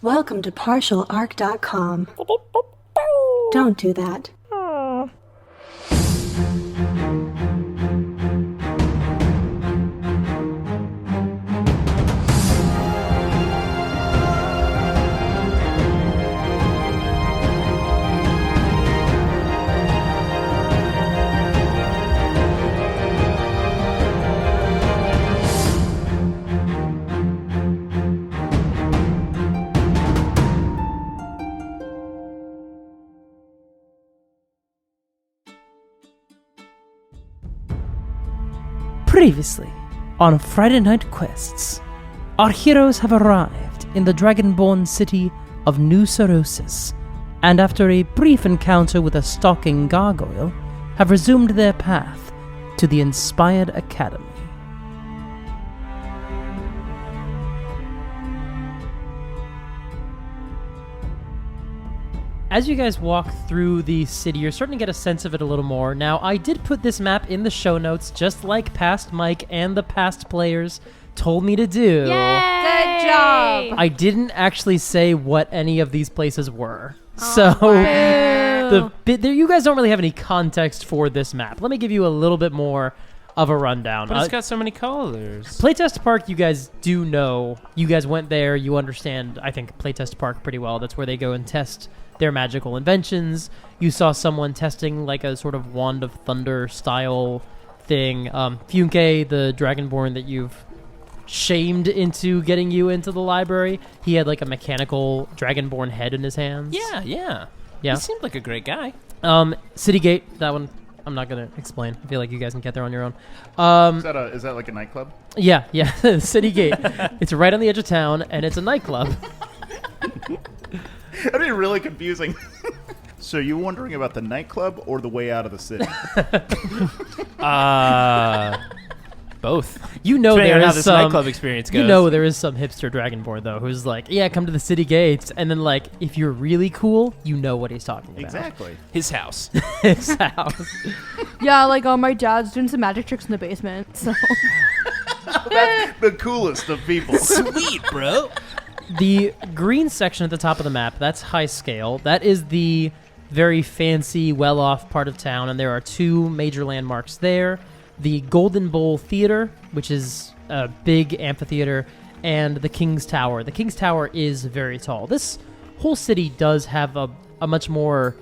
Welcome to partialarc.com. Don't do that. Previously, on Friday Night Quests, our heroes have arrived in the Dragonborn city of New Sorosis, and after a brief encounter with a stalking gargoyle, have resumed their path to the Inspired Academy. As you guys walk through the city, you're starting to get a sense of it a little more. Now, I did put this map in the show notes, just like past Mike and the past players told me to do. Yay! Good job! I didn't actually say what any of these places were. So, you guys don't really have any context for this map. Let me give you a little bit more of a rundown. But it's got so many colors. Playtest Park, you guys do know. You guys went there. You understand, I think, Playtest Park pretty well. That's where they go and test their magical inventions. You saw someone testing like a sort of Wand of Thunder style thing. Funke, the Dragonborn that you've shamed into getting you into the library, he had like a mechanical Dragonborn head in his hands. Yeah. He seemed like a great guy. City Gate, that one I'm not going to explain. I feel like you guys can get there on your own. Is that like a nightclub? Yeah. City Gate. It's right on the edge of town, and it's a nightclub. That'd be really confusing. So you're wondering about the nightclub or the way out of the city? Both. You know Depending there on how is this some nightclub experience goes. You know there is some hipster Dragonborn though who's like, yeah, come to the city gates, and then like if you're really cool, you know what he's talking about. Exactly. His house. His house. Yeah, like my dad's doing some magic tricks in the basement. So That's the coolest of people. Sweet, bro. The green section at the top of the map, that's high scale. That is the very fancy, well-off part of town, and there are two major landmarks there. The Golden Bowl Theater, which is a big amphitheater, and the King's Tower. The King's Tower is very tall. This whole city does have a much more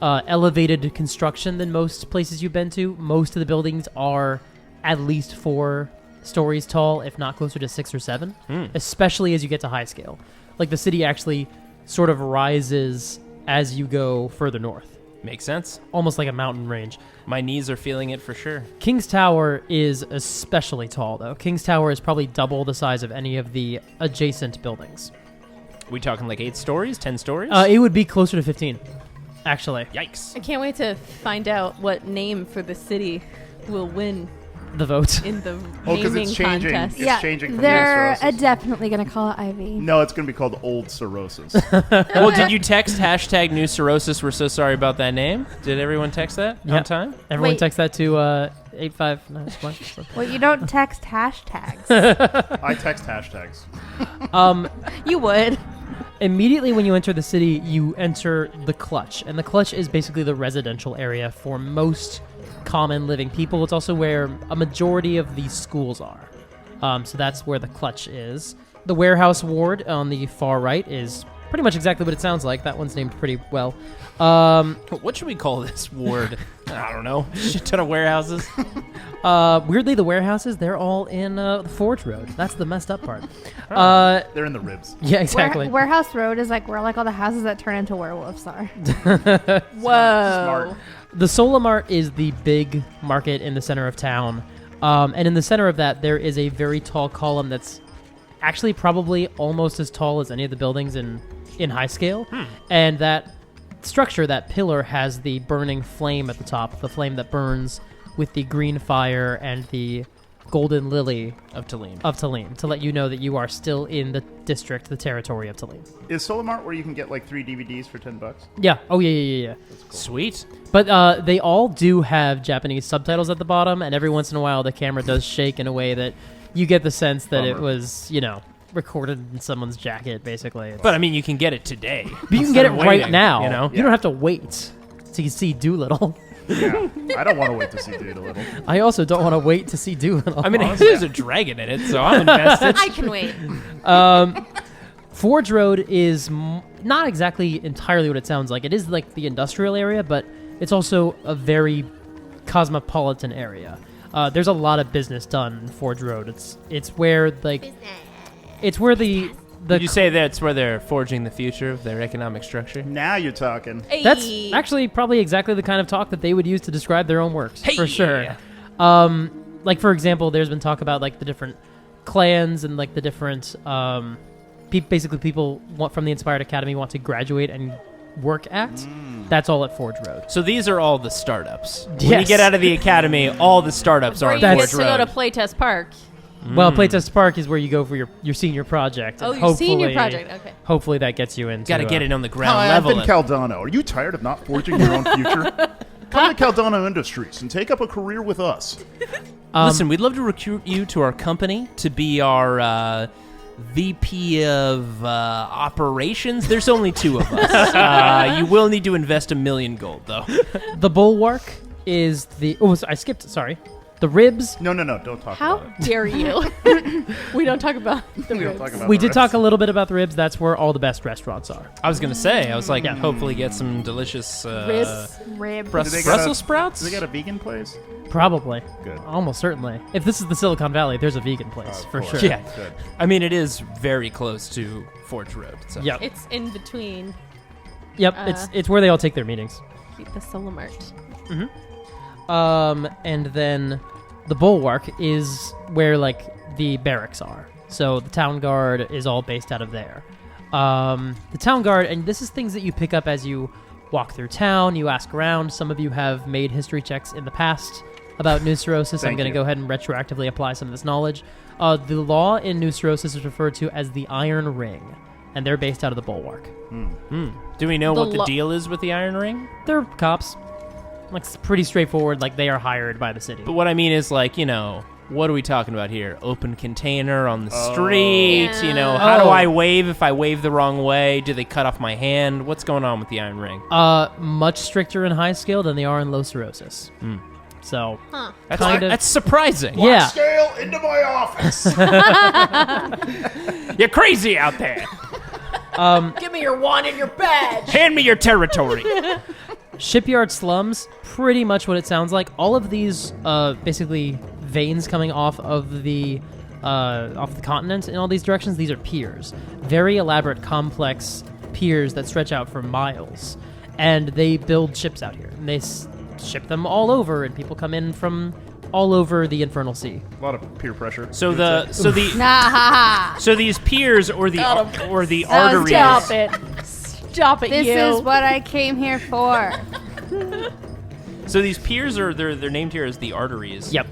elevated construction than most places you've been to. Most of the buildings are at least 4 stories tall, if not closer to 6 or 7, especially as you get to high scale. Like the city actually sort of rises as you go further north. Makes sense. Almost like a mountain range. My knees are feeling it for sure. King's Tower is especially tall, though. King's Tower is probably double the size of any of the adjacent buildings. We talking like 8 stories, 10 stories? It would be closer to 15, actually. Yikes. I can't wait to find out what name for the city will win The vote. in the because naming it's changing. contest. It's changing from they're Sorosis. definitely going to call it Ivy. No, it's going to be called Old Sorosis. Well, did you text hashtag New Sorosis? We're so sorry about that name. Did everyone text that on time? Everyone Wait. text that to 859. Well, you don't text hashtags. I text hashtags. You would. Immediately when you enter the city, you enter the Clutch. And the Clutch is basically the residential area for most common living people. It's also where a majority of these schools are. So that's where the Clutch is. The Warehouse Ward on the far right is pretty much exactly what it sounds like. That one's named pretty well. What should we call this ward? I don't know. Shit ton of warehouses. Weirdly, the warehouses, they're all in the Forge Road. That's the messed up part. They're in the ribs. Yeah, exactly. Warehouse Road is like where like all the houses that turn into werewolves are. Whoa. Smart. The Solamart is the big market in the center of town. And in the center of that, there is a very tall column that's actually probably almost as tall as any of the buildings in high scale. And that structure, that pillar, has the burning flame at the top, the flame that burns with the green fire and the golden lily of Taleem. To let you know that you are still in the district, the territory of Taleem. Is Solamart where you can get like 3 DVDs for $10? Yeah. Oh, yeah. Sweet. But they all do have Japanese subtitles at the bottom, and every once in a while the camera does shake in a way that you get the sense that it Bummer. was, recorded in someone's jacket, basically. But I mean, you can get it today. But you can get it Instead of right waiting, now. You know. You don't have to wait to see Doolittle. Yeah, I don't want to wait to see Doolittle. I also don't want to wait to see Doolittle. I mean, there's a dragon in it, so I'm invested. I can wait. Forge Road is not exactly entirely what it sounds like. It is like the industrial area, but it's also a very cosmopolitan area. There's a lot of business done in Forge Road. It's where like it's where the Did you say that's where they're forging the future of their economic structure? Now you're talking. that's Hey. actually probably exactly the kind of talk that they would use to describe their own works for sure. Yeah. Like for example, there's been talk about like the different clans and like the different basically people from the Inspired Academy want to graduate and work at. That's all at Forge Road. So these are all the startups. When you Yes. get out of the academy, all the startups are Or on you Forge get to go to Road. Playtest Park. Well, Playtest Park is where you go for your senior project. Oh, and your senior hopefully- project. Okay. Hopefully that gets you into. Got to get it on the ground Hi, level. I've been Caldano. Are you tired of not forging your own future? Come to Caldano Industries and take up a career with us. Listen, we'd love to recruit you to our company to be our VP of operations. There's only 2 of us. You will need to invest $1 million gold, though. The Bulwark is the. Oh, I skipped. Sorry. The Ribs. No, don't talk How about it. dare you? We don't talk about the We don't ribs. talk about We the did rest. talk a little bit about the Ribs. That's where all the best restaurants are. I was gonna say, hopefully get some delicious Ribs. Rib. Do they got Brussels a- sprouts. Do they got a vegan place? Probably. Good. Almost certainly. If this is the Silicon Valley, there's a vegan place Of for course. sure. Yeah. Good. I mean, it is very close to Forge Road. So. Yep. It's in between. Yep. Uh, It's where they all take their meetings. The Solomart. And then the Bulwark is where like the barracks are. So the town guard is all based out of there. The town guard, and this is things that you pick up as you walk through town. You ask around. Some of you have made history checks in the past about New Sorosis. I'm Thank going to you. go ahead and retroactively apply some of this knowledge. The law in New Sorosis is referred to as the Iron Ring, and they're based out of the Bulwark. Do we know The what the deal is with the Iron Ring? They're cops. Like, it's pretty straightforward. Like, they are hired by the city. But what I mean is, like, you know, what are we talking about here? Open container on the street? Yeah. You know, how do Oh. I wave if I wave the wrong way? Do they cut off my hand? What's going on with the Iron Ring? Much stricter in high scale than they are in low Sorosis. So, That's, kind of- that's surprising. yeah. Scale into my office. You're crazy out there. Give me your wand and your badge. Hand me your territory. Shipyard slums, pretty much what it sounds like. All of these, basically, veins coming off of the continent in all these directions, these are piers. Very elaborate, complex piers that stretch out for miles. And they build ships out here. And they ship them all over, and people come in from all over the Infernal Sea. A lot of peer pressure. So these piers or the arteries. Stop it. Stop it, This you. is what I came here for. So these piers are they're named here as the arteries. Yep.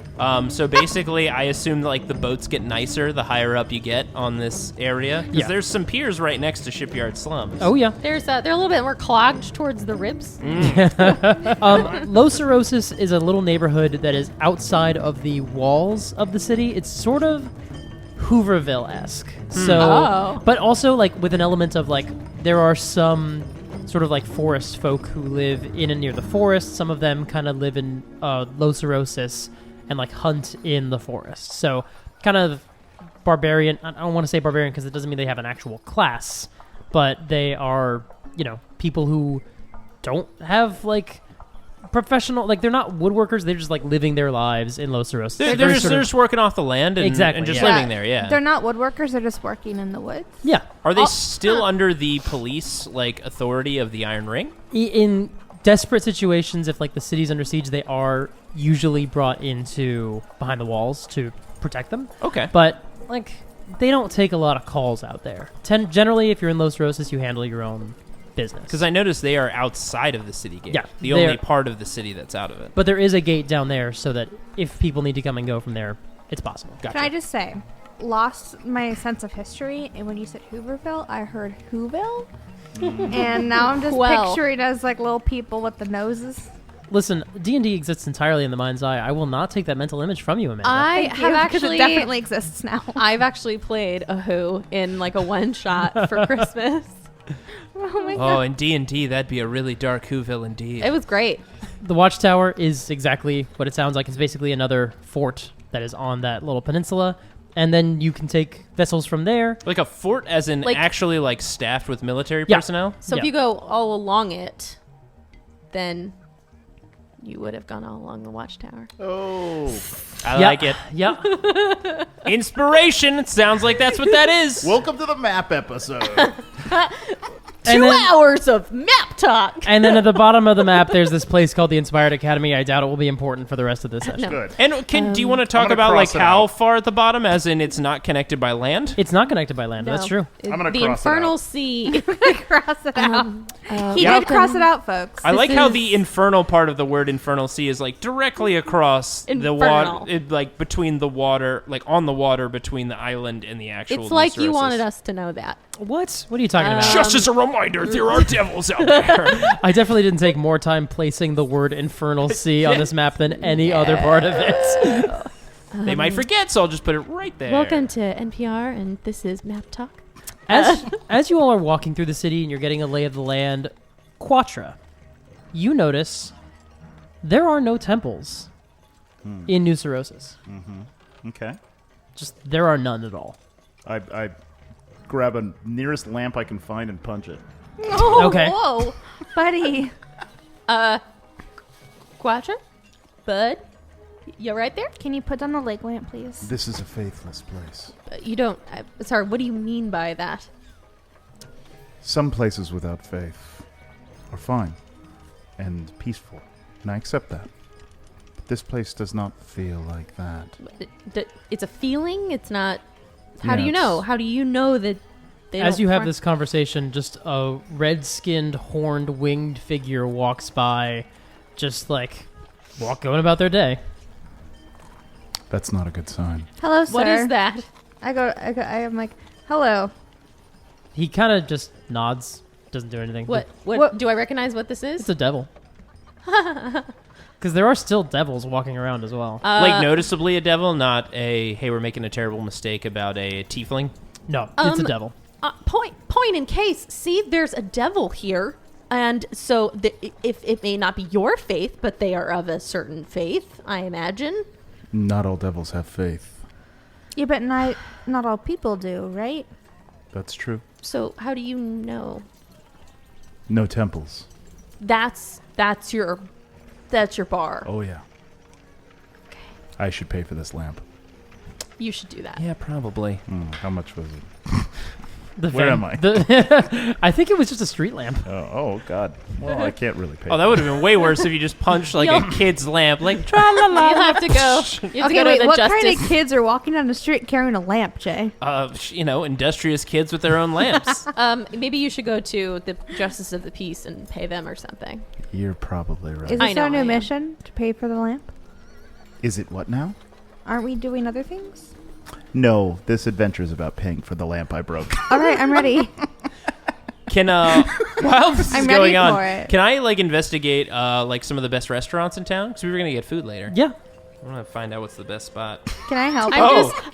So basically, I assume that, like, the boats get nicer the higher up you get on this area. Because Yeah. there's some piers right next to shipyard slums. Oh, yeah. They're a little bit more clogged towards the ribs. Low Sorosis is a little neighborhood that is outside of the walls of the city. It's sort of Hooverville-esque. So, Oh. but also like with an element of like there are some sort of like forest folk who live in and near the forest. Some of them kind of live in Low Sorosis and like hunt in the forest. So kind of barbarian. I don't want to say barbarian because it doesn't mean they have an actual class, but they are, you know, people who don't have like professional, like they're not woodworkers. They're just like living their lives in Low Sorosis. They're, Very they're, just, sort they're of- just working off the land and, Exactly, and just yeah. living there, yeah. They're not woodworkers, they're just working in the woods. yeah. Are they still under the police, like, authority of the Iron Ring? In desperate situations, if like the city's under siege, they are usually brought into behind the walls to protect them. Okay. But like they don't take a lot of calls out there. Generally, if you're in Low Sorosis, you handle your own business. Because I noticed they are outside of the city gate. Yeah, The they're- only part of the city that's out of it. But there is a gate down there so that if people need to come and go from there, it's possible. Gotcha. Can I just say, lost my sense of history, and when you said Hooverville, I heard Whoville, and now I'm just Well. picturing as like little people with the noses. Listen, D&D exists entirely in the mind's eye. I will not take that mental image from you, Amanda. I Thank have you, because actually it definitely exists now. I've actually played a Who in like a one shot for Christmas. Oh my Oh, in D&D, that'd be a really dark Whoville indeed. It was great. The Watchtower is exactly what it sounds like. It's basically another fort that is on that little peninsula. And then you can take vessels from there. Like a fort, as in Like- actually like staffed with military Yeah. personnel? So if Yeah. you go all along it, then you would have gone all along the Watchtower. Oh. I Yeah. like it. Yeah. Inspiration. It sounds like that's what that is. Welcome to the map episode. And 2 then- hours of map talk. And then at the bottom of the map, there's this place called the Inspired Academy. I doubt it will be important for the rest of this session. No. Good. And do you want to talk gonna about like cross it how out. far at the bottom, as in it's not connected by land? It's not connected by land. That's true. I'm gonna The cross it Infernal out. Sea. cross it out. He Yeah. did cross it out, folks. I like This how is- the infernal part of the word infernal sea is like directly across the Infernal. water, like between the water, like on the water between the island and the actual. It's like you Sorosis. wanted us to know that. What? What are you talking about? Just as a reminder, there are devils out there. I definitely didn't take more time placing the word Infernal Sea on this map than any other part of it. They might forget, so I'll just put it right there. Welcome to NPR, and this is Map Talk. As you all are walking through the city and you're getting a lay of the land, Quatra, you notice there are no temples in New Sorosis. Okay. Just there are none at all. I grab a nearest lamp I can find and punch it. Oh, Okay. whoa. Buddy. Quatra? Bud? You right there? Can you put down the leg lamp, please? This is a faithless place. You don't... sorry, what do you mean by that? Some places without faith are fine and peaceful, and I accept that. But this place does not feel like that. It's a feeling? It's not... How do Yeah, you know? it's- How do you know that they As don't you have front- this conversation, just a red-skinned, horned, winged figure walks by, just like going about their day. That's not a good sign. Hello, sir. What is that? I am like, hello. He kind of just nods, doesn't do anything. What? Do I recognize what this It's is? a devil. Because there are still devils walking around as well. Like noticeably a devil, not a hey, we're making a terrible mistake about a tiefling. No, it's a devil. Point in case. See, there's a devil here. And so if it may not be your faith, but they are of a certain faith, I imagine. Not all devils have faith. Yeah, but not all people do, right? That's true. So how do you know? No temples. That's your bar. Oh, yeah. I should pay for this lamp. You should do that. Yeah, probably. How much was it? The Where van- am I? I think it was just a street lamp. Oh, God. Well, I can't really pay. Oh, that would have been way worse if you just punched like a kid's lamp. Like, You have to go. You have to Okay, go to wait, the what justice. kind of kids are walking down the street carrying a lamp, Jay? industrious kids with their own lamps. Maybe you should go to the justice of the peace and pay them or something. You're probably right. Is I this know, our I new am. mission to pay for the lamp? Is it what now? Aren't we doing other things? No, this adventure is about paying for the lamp I broke. All right, I'm ready. Can while this is I'm ready going on, for it. can I like investigate like some of the best restaurants in town? Because we were gonna get food later. Yeah. I want to find out what's the best spot. Can I help? I'm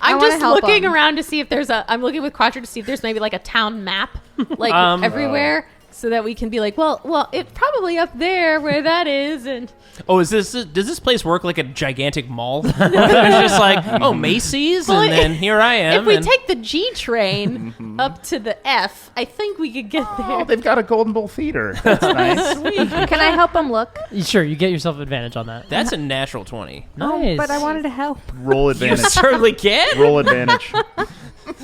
I wanna just help looking 'em. around to see if there's I'm looking with Quatra to see if there's maybe like a town map, like everywhere, so that we can be like, well, it's probably up there where that is, and Oh, does this place work like a gigantic mall? It's just like, oh, Macy's, Well, and then here I am. if we and- take the G train up to the F, I think we could get Oh, there. they've got a Golden Bull feeder. That's nice. Can I help him look? Sure, you get yourself advantage on that. That's a natural 20. Nice. But I wanted to help. Roll You advantage. certainly can. Roll advantage.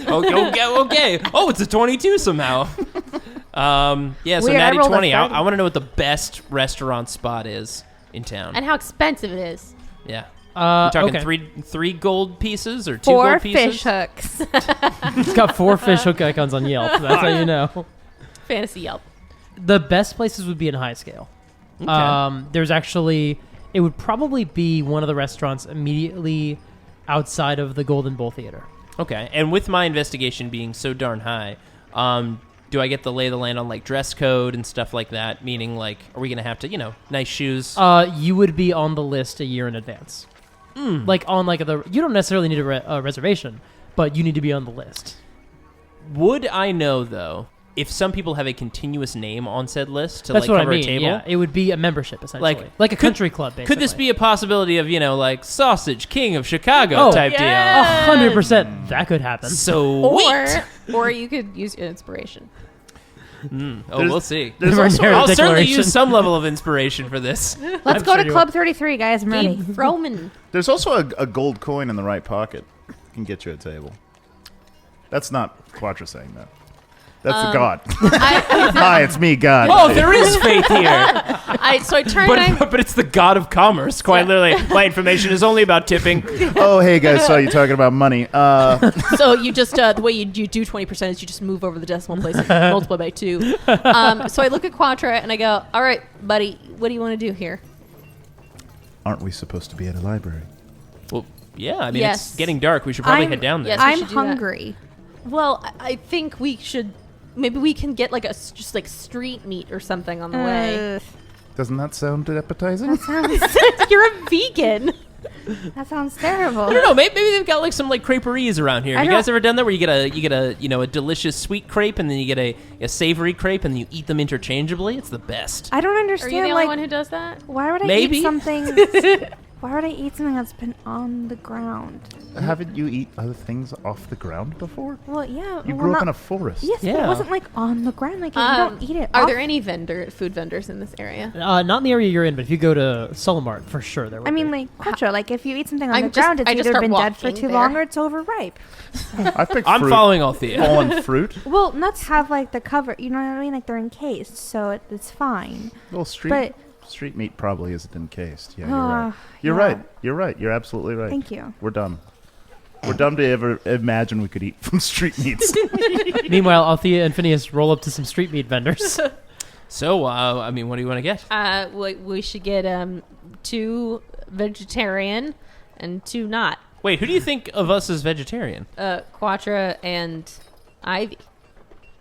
Okay. Oh, it's a 22 somehow. Yeah, so Weird, I natty rolled a 20. I 30. want to know what the best restaurant spot is in town. And how expensive it is. Yeah. We're talking okay. three gold pieces or 2 4 gold pieces? fish hooks. It's got 4 fish hook icons on Yelp. That's how you know. Fantasy Yelp. The best places would be in high scale. There's actually, it would probably be one of the restaurants immediately outside of the Golden Bull Theater. Okay, and with my investigation being so darn high, do I get the lay of the land on like dress code and stuff like that? Meaning, like, are we gonna have to, nice shoes? You would be on the list a year in advance. Like on like you don't necessarily need a reservation, but you need to be on the list. Would I know though if some people have a continuous name on said list to That's like what cover I mean. a table? Yeah, it would be a membership essentially, like a could- country club. Basically, Could this be a possibility of like Sausage King of Chicago type deal? 100%. That could happen. So Or you could use inspiration. we'll see. There's also- I'll certainly declaration. use some level of inspiration for this. Let's go sure to you Club 33, guys. I'm ready. Gabe Froman. There's also a gold coin in the right pocket. Can get you a table. That's not Quatra saying that. That's the god. Hi, it's me, God. Oh, there is faith here. So I turn and But it's the god of commerce. Quite literally, my information is only about tipping. Oh, hey guys, saw you talking about money. so you just the way you do 20% is you just move over the decimal place and multiply by 2. So I look at Quatra and I go, all right, buddy, what do you want to do here? Aren't we supposed to be at a library? Well, yeah. I mean, Yes. it's getting dark. We should probably head down there. yes. we I'm should do that. hungry. Well, I think we should. Maybe we can get like just like street meat or something on the way. Doesn't that sound appetizing? You're a vegan. That sounds terrible. I don't know. Maybe they've got like some like creperies around here. I Have you guys don't- ever done that where you get a delicious sweet crepe and then you get a savory crepe and then you eat them interchangeably? It's the best. I don't Are understand. you the only like, one who does that? why would I Maybe. eat something? Why would I eat something that's been on the ground? Haven't you eat other things off the ground before? Well, yeah. You well, grew up not- in a forest. Yes, but Yeah. it wasn't like on the ground. Like you don't eat it. Are off- there any food vendors in this area? Not in the area you're in, but if you go to Solomart, for sure there would I mean, be. like Quatra, like if you eat something on I'm the just- ground, it's I just either start been dead for walking too there. long or it's overripe. I picked I'm fruit. following Althea. Fallen fruit. Well, nuts have like the cover. You know what I mean? Like they're encased, so it's fine. Well, But street meat probably isn't encased. Yeah, yeah. you're right. You're right. You're absolutely right. Thank you. We're dumb. We're dumb to ever imagine we could eat from street meats. Meanwhile, Althea and Phineas roll up to some street meat vendors. So, I mean, what do you want to get? We should get 2 vegetarian and 2 not. Wait, who do you think of us as vegetarian? Quatra and Ivy.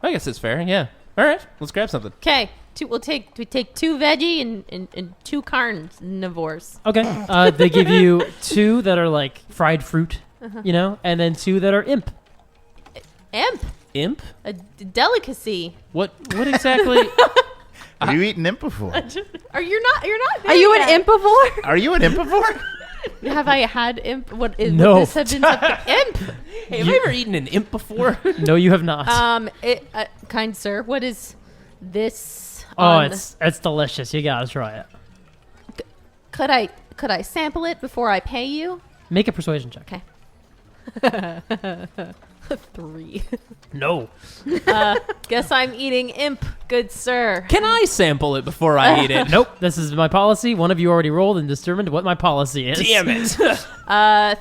I guess it's fair. Yeah. All right, let's grab something. Okay, we take 2 veggie and 2 carnivores. Okay. They give you 2 that are like fried fruit, and then 2 that are imp. Imp? A delicacy. What exactly? Have you eaten imp before? Are you not? You're not. There Are you yet. an impivore? Are you an impivore? Have I had imp? What is No. would this have been something? Imp. Hey, have I ever eaten an imp before? No, you have not. Kind sir, what is this? oh, on it's delicious. You gotta try it. Could I sample it before I pay you? Make a persuasion check. Okay. 3. No. Guess I'm eating imp, good sir. Can I sample it before I eat it? Nope. This is my policy. One of you already rolled and determined what my policy is. Damn it.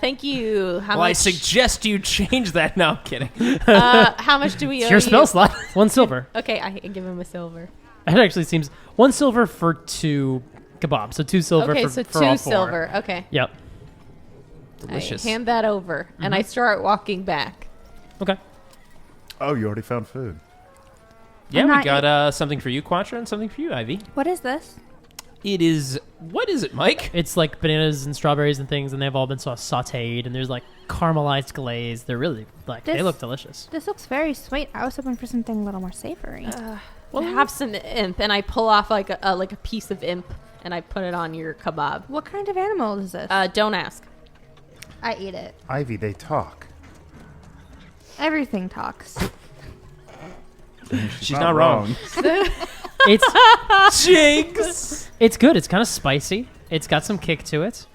Thank you. How Well, I much? suggest you change that. No, I'm kidding. How much do we It's owe your you? spell slot. 1 silver. Okay, I give him a silver. It actually seems 1 silver for 2 kebabs. So 2 silver Okay, for, so for 2 all 4. silver. Okay. Yep. Delicious. I hand that over, and I start walking back. Okay. Oh, you already found food. Yeah, I'm we not- got something for you, Quatra, and something for you, Ivy. What is this? It is... What is it, Mike? It's like bananas and strawberries and things, and they've all been sauteed, and there's like caramelized glaze. They're really like they This- look delicious. This looks very sweet. I was hoping for something a little more savory. Well, have some imp, and I pull off like a piece of imp, and I put it on your kebab. What kind of animal is this? Don't ask. I eat it. Ivy, they talk. Everything talks. She's not wrong. It's Jigs! it's good. It's kind of spicy. It's got some kick to it.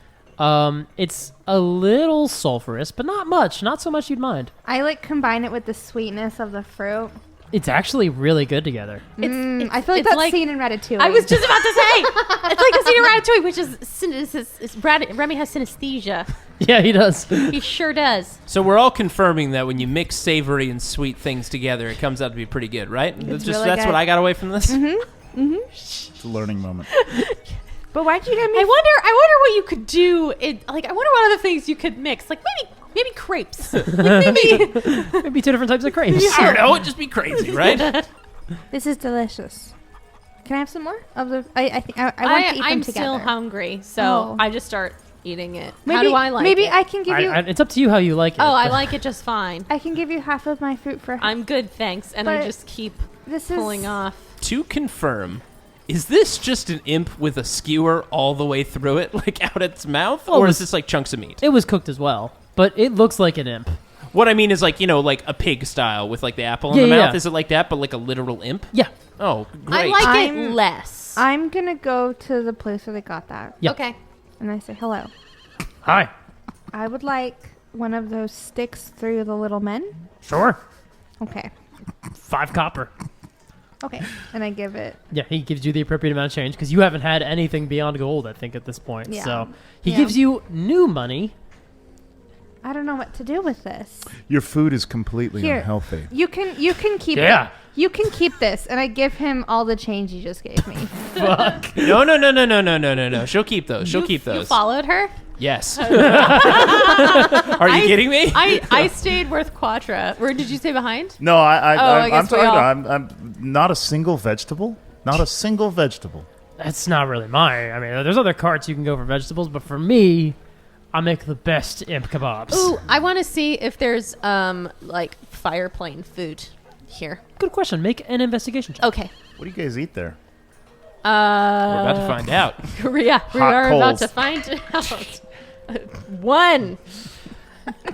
It's a little sulfurous, but not much. Not so much you'd mind. I like combine it with the sweetness of the fruit. It's actually really good together. I feel like it's that's like- scene in Ratatouille. I was just about to say, it's like the scene of Ratatouille, which is Remy has synesthesia. Yeah, he does. He sure does. So we're all confirming that when you mix savory and sweet things together, it comes out to be pretty good, right? It's Just, really that's good. what I got away from this? It's a learning moment. But why'd you get me? I wonder what you could do. I wonder what other things you could mix. Like maybe crepes. Like maybe Maybe 2 different types of crepes. I don't know. It'd just be crazy, right? This is delicious. Can I have some more of the? I think I want to eat them I'm together. still hungry, so Oh. I just start eating it. Maybe, How do I like maybe it? I can give you. It's up to you how you like it. Oh, I but- like it just fine. I can give you half of my fruit for. I'm good, thanks. And I But just keep This is pulling off. To confirm, is this just an imp with a skewer all the way through it, like out its mouth, Oh, or it is was- this like chunks of meat? It was cooked as well, but it looks like an imp. What I mean is like, like a pig style with like the apple in Yeah, the yeah, mouth. yeah. Is it like that, but like a literal imp? Yeah. Oh, I great. like it I'm- less. I'm gonna go to the place where they got that, Yeah. Okay. and I say hello. Hi. I would like one of those sticks through the little men. Sure. Okay. 5 copper. Okay. And I give it. Yeah, he gives you the appropriate amount of change because you haven't had anything beyond gold, I think, at this point. Yeah. So he Yeah. gives you new money. I don't know what to do with this. Your food is completely Here. unhealthy. You can keep Yeah. it. You can keep this, and I give him all the change you just gave me. Fuck. No. She'll keep those. She'll keep You those. followed her? Yes. Are you kidding me? I stayed with Quatra. Where did you stay behind? No, I I'm guess we sorry. all- I'm not a single vegetable. Not a single vegetable. That's not really mine. I mean, there's other carts you can go for vegetables, but for me, I make the best imp kebabs. Ooh, I want to see if there's like fire plane food here. Good question. Make an investigation check. Okay. What do you guys eat there? We're about to find out. Yeah, we Hot are about coals. to find out. 1.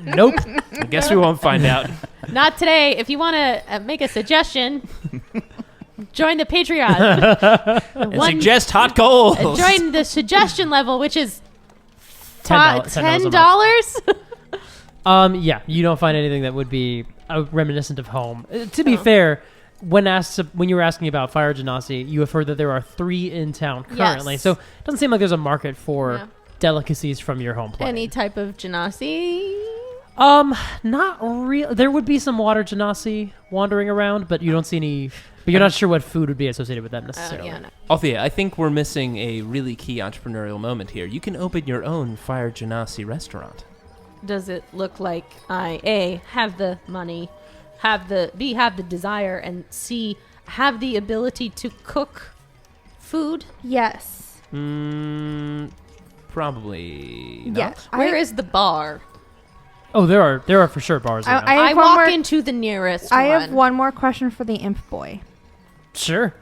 Nope. I guess we won't find out. Not today. If you want to make a suggestion, join the Patreon. And suggest hot coals. Join the suggestion level, which is $10 $10. Yeah, you don't find anything that would be reminiscent of home. To be fair, when you were asking about fire genasi, you have heard that there are 3 in town currently. Yes. So it doesn't seem like there's a market for Yeah. delicacies from your home planet. Any type of genasi? Not real. There would be some water genasi wandering around, but you don't see any. But you're not sure what food would be associated with them necessarily. Yeah, no. Althea, I think we're missing a really key entrepreneurial moment here. You can open your own Fire Genasi restaurant. Does it look like I have the money, have the desire, and C, have the ability to cook food? Yes. Probably not. Yes. Where is the bar? Oh, there are for sure bars around. I I have one walk more- into the nearest I one. have one more question for the imp boy. Sure.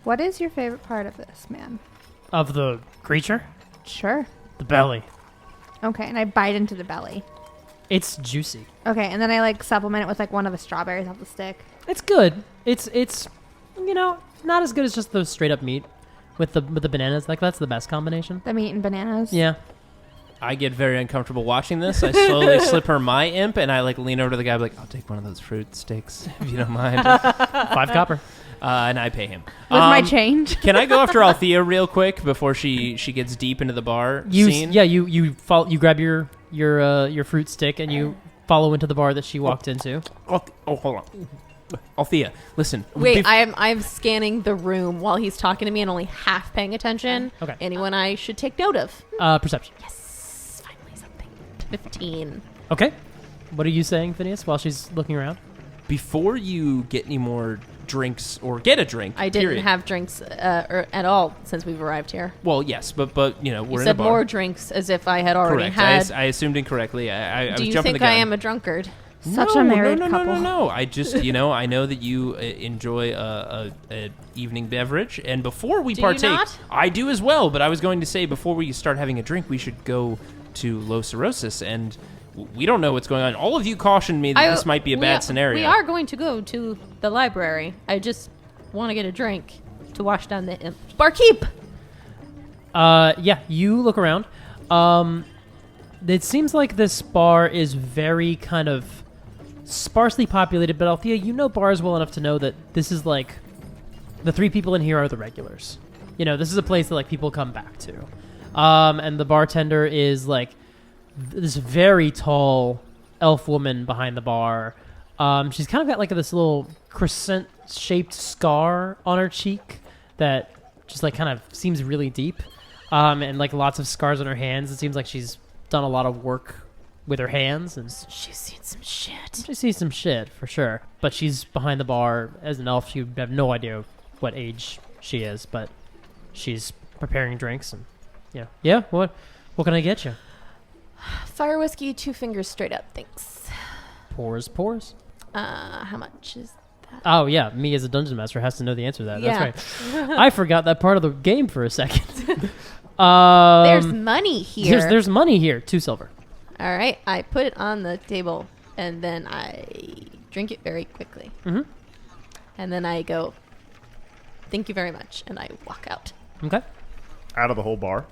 What is your favorite part of this, man? Of the creature, Sure. the belly. Okay, and I bite into the belly. It's juicy. Okay, and then I like supplement it with like one of the strawberries off the stick. It's good. It's not as good as just the straight up meat with the bananas. Like that's the best combination. The meat and bananas. Yeah. I get very uncomfortable watching this. I slowly slip her my imp, and I like lean over to the guy, like, "I'll take one of those fruit steaks if you don't mind," 5 copper. and I pay him. With my change. Can I go after Althea real quick before she gets deep into the bar scene? You grab your fruit stick and you follow into the bar that she walked into. Oh, hold on. Althea, listen. Wait, bef- I'm scanning the room while he's talking to me and only half paying attention. Okay. Anyone I should take note of? Perception. Yes, finally something. 15. Okay. What are you saying, Phineas, while she's looking around? Before you get any more drinks or get a drink, I didn't period. have drinks at all since we've arrived here. Well, yes, but we're You in a said bar. more drinks as if I had already Correct. had. I assumed incorrectly. I Do was you jumping think the gun. I am a drunkard? Such a married couple. No. I just, I know that you enjoy a evening beverage, and before we Do you partake, not? I do as well. But I was going to say before we start having a drink, we should go to Los Sorosis, and we don't know what's going on. All of you cautioned me that this might be a bad scenario. We are going to go to the library. I just want to get a drink to wash down the imp. Barkeep! Yeah, you look around. It seems like this bar is very kind of sparsely populated, but Althea, you know bars well enough to know that this is like the 3 people in here are the regulars. This is a place that like people come back to. And the bartender is like this very tall elf woman behind the bar. She's kind of got like this little crescent-shaped scar on her cheek that just like kind of seems really deep. And like lots of scars on her hands. It seems like she's done a lot of work with her hands, and She's seen some shit. she sees some shit for sure. But she's behind the bar as an elf. You have no idea what age she is, but she's preparing drinks and yeah. What can I get you? Fire whiskey, 2 fingers straight up, thanks. Pours. How much is that? Oh yeah, me as a dungeon master has to know the answer to that. Yeah. That's right. I forgot that part of the game for a second. There's money here. There's money here. 2 silver. All right, I put it on the table, and then I drink it very quickly. Mm-hmm. And then I go, thank you very much, and I walk out. Okay. Out of the whole bar.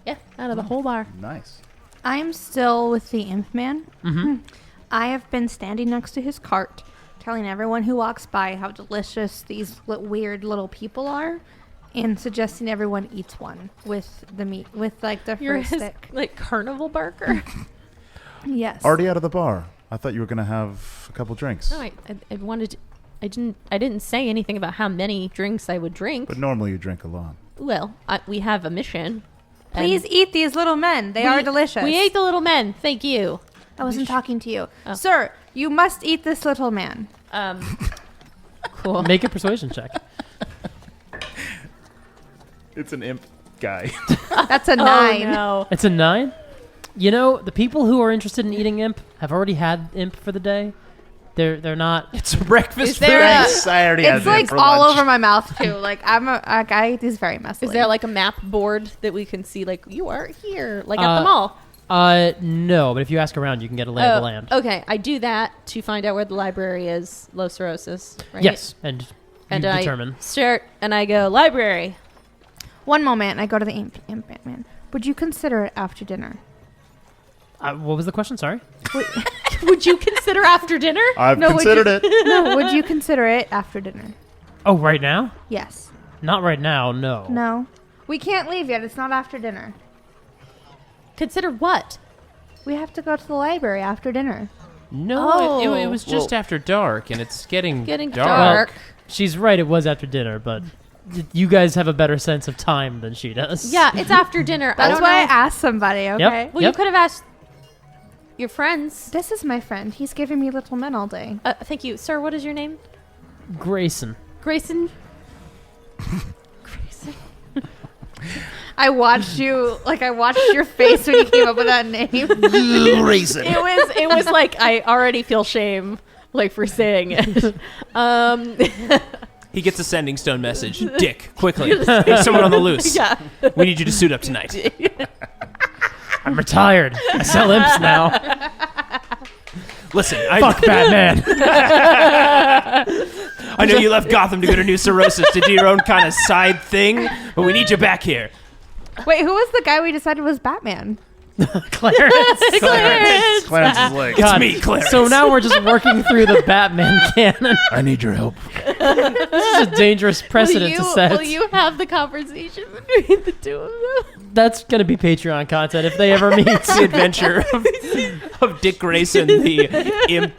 Yeah, out of the whole bar. Nice. I'm still with the imp man. Mm-hmm. I have been standing next to his cart, telling everyone who walks by how delicious these weird little people are, and suggesting everyone eats one with the meat, with like the You're fruit his, stick. like, carnival barker. Yes. Already out of the bar. I thought you were gonna have a couple drinks. No, I wanted to, I didn't say anything about how many drinks I would drink. But normally you drink a lot. Well, we have a mission. Please eat these little men. They are delicious. We ate the little men. Thank you. I wasn't talking to you. Oh. Sir, you must eat this little man. Cool. Make a persuasion check. It's an imp guy. That's a 9. Oh, no. It's a 9. You know, the people who are interested in eating imp have already had imp for the day. They're not. It's breakfast Is there food. a- I already had It's it like for all lunch. over my mouth too. Like I eat these very messily. Is there like a map board that we can see, like, you are here, like at the mall? No, but if you ask around, you can get a lay of the land. Okay, I do that to find out where the library is, Los Sorosis, right? Yes, and you And determine. I start, and I go, library. One moment, I go to the imp man. Would you consider it after dinner? What was the question? Sorry. Would you consider after dinner? I've No, would considered you- it. No, would you consider it after dinner? Oh, right now? Yes. Not right now. No. No. We can't leave yet. It's not after dinner. Consider what? We have to go to the library after dinner. No, it Oh. was just after dark, and it's getting Getting dark. dark. She's right. It was after dinner, but you guys have a better sense of time than she does. Yeah, it's after dinner. I That's don't why I know. asked somebody, okay? Well, you could have asked your friends. This is my friend. He's giving me little men all day. Thank you. Sir, what is your name? Grayson. Grayson? Grayson. I watched you, I watched your face when you came up with that name. Raisin. It was like, I already feel shame, like, for saying it. He gets a sending stone message. Dick, quickly. There's someone on the loose. Yeah. We need you to suit up tonight. I'm retired. I sell imps now. Listen, Fuck Batman. I know you left Gotham to go to New Sorosis to do your own kind of side thing, but we need you back here. Wait, who was the guy we decided was Batman? Clarence. Clarence is like, God. me, Clarence. So now we're just working through the Batman canon. I need your help. This is a dangerous precedent to set. Will you have the conversation between the two of them? That's going to be Patreon content if they ever meet. The adventure of Dick Grayson, the imp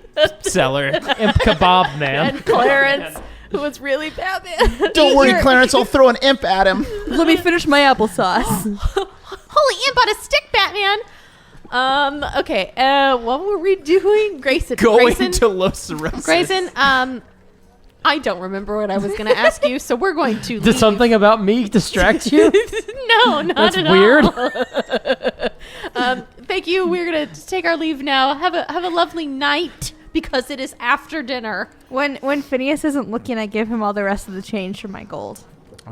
seller. Imp kebab man. And Clarence, who was really Batman. Don't worry, Clarence. I'll throw an imp at him. Let me finish my applesauce. Holy imp on a stick, Batman! Okay, what were we doing? Grayson. Going to Los Sorosis. Grayson, I don't remember what I was going to ask you, so we're going to Did leave. something about me distract you? No, not That's at weird. all. Thank you. We're going to take our leave now. Have a lovely night, because it is after dinner. When Phineas isn't looking, I give him all the rest of the change for my gold.